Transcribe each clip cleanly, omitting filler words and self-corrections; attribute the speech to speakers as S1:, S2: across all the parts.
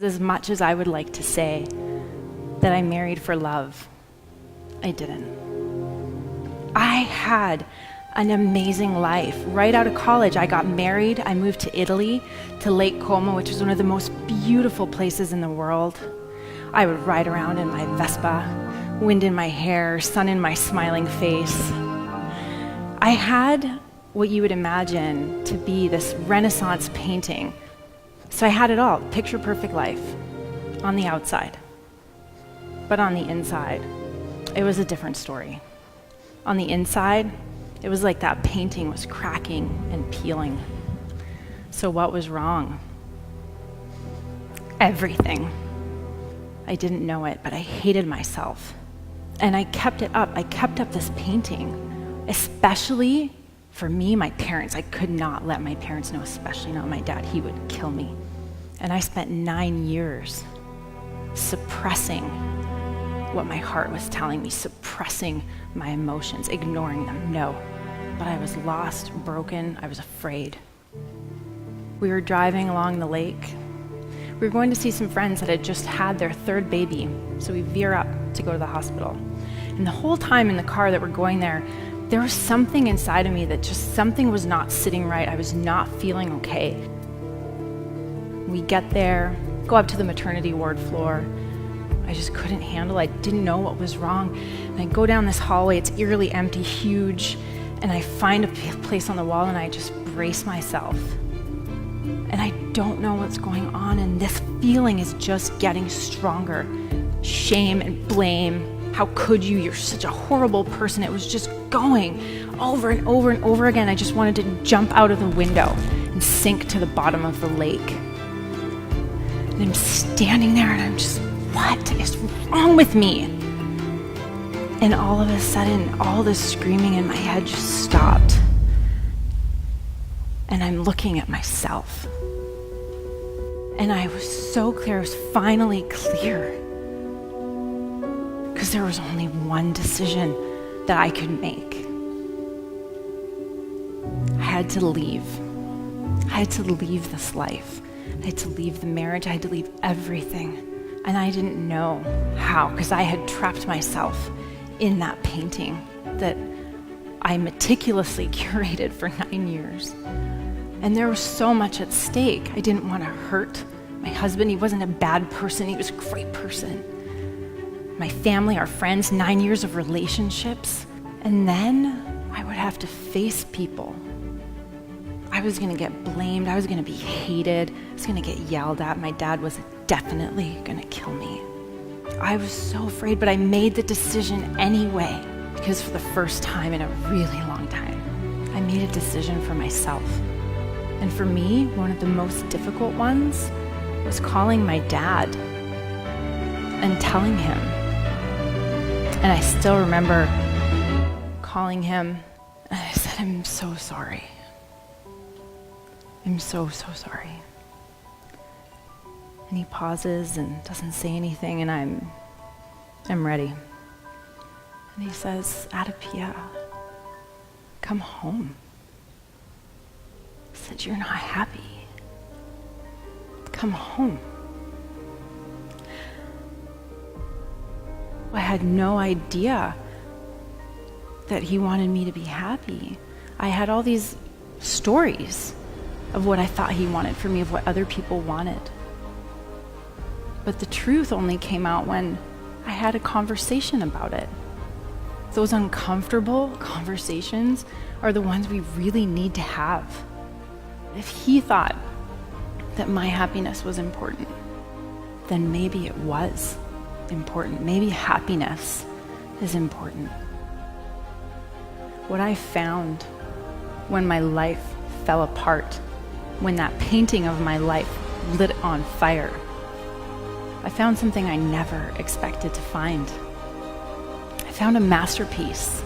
S1: As much as I would like to say that I married for love, I didn't. I had an amazing life. Right out of college, I got married. I moved to Italy, to Lake Como, which is one of the most beautiful places in the world. I would ride around in my Vespa, wind in my hair, sun in my smiling face. I had what you would imagine to be this Renaissance painting. So I had it all, picture perfect life on the outside. But on the inside, it was a different story. On the inside, it was like that painting was cracking and peeling. So what was wrong? Everything. I didn't know it, but I hated myself. And I kept it up. I kept up this painting, especially for me, my parents. I could not let my parents know, especially not my dad. He would kill me. And I spent 9 years suppressing what my heart was telling me, suppressing my emotions, ignoring them. No. But I was lost, broken. I was afraid. We were driving along the lake. We were going to see some friends that had just had their third baby. So we veer up to go to the hospital. And the whole time in the car that we're going there was something inside of me that just something was not sitting right. I was not feeling okay. We get there, go up to the maternity ward floor. I just couldn't handle it. I didn't know what was wrong. And I go down this hallway. It's eerily empty, huge. And I find a place on the wall and I just brace myself. And I don't know what's going on. And this feeling is just getting stronger. Shame and blame. How could you? You're such a horrible person. It was just going over and over and over again. I just wanted to jump out of the window and sink to the bottom of the lake. And I'm standing there and I'm just, what is wrong with me? And all of a sudden, all this screaming in my head just stopped. And I'm looking at myself. And I was so clear, I was finally clear. Because there was only one decision that I could make. I had to leave. I had to leave this life. I had to leave the marriage. I had to leave everything. And I didn't know how, because I had trapped myself in that painting that I meticulously curated for 9 years. And there was so much at stake. I didn't want to hurt my husband. He wasn't a bad person. He was a great person. My family, our friends, 9 years of relationships. And then I would have to face people. I was going to get blamed. I was going to be hated. I was going to get yelled at. My dad was definitely going to kill me. I was so afraid, but I made the decision anyway, because for the first time in a really long time, I made a decision for myself. And for me, one of the most difficult ones was calling my dad and telling him. And I still remember calling him, and I said, I'm so sorry. I'm so, so sorry. And he pauses and doesn't say anything, and I'm ready. And he says, Adapia, come home. I said, you're not happy. Come home. I had no idea that he wanted me to be happy. I had all these stories of what I thought he wanted for me, of what other people wanted. But the truth only came out when I had a conversation about it. Those uncomfortable conversations are the ones we really need to have. If he thought that my happiness was important, then maybe it was important. Maybe happiness is important. What I found when my life fell apart, when that painting of my life lit on fire, I found something I never expected to find. I found a masterpiece.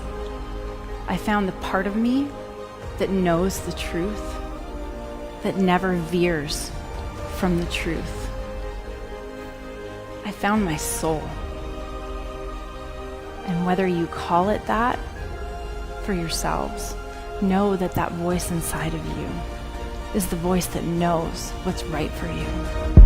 S1: I found the part of me that knows the truth, that never veers from the truth. I found my soul. And whether you call it that for yourselves, know that that voice inside of you is the voice that knows what's right for you.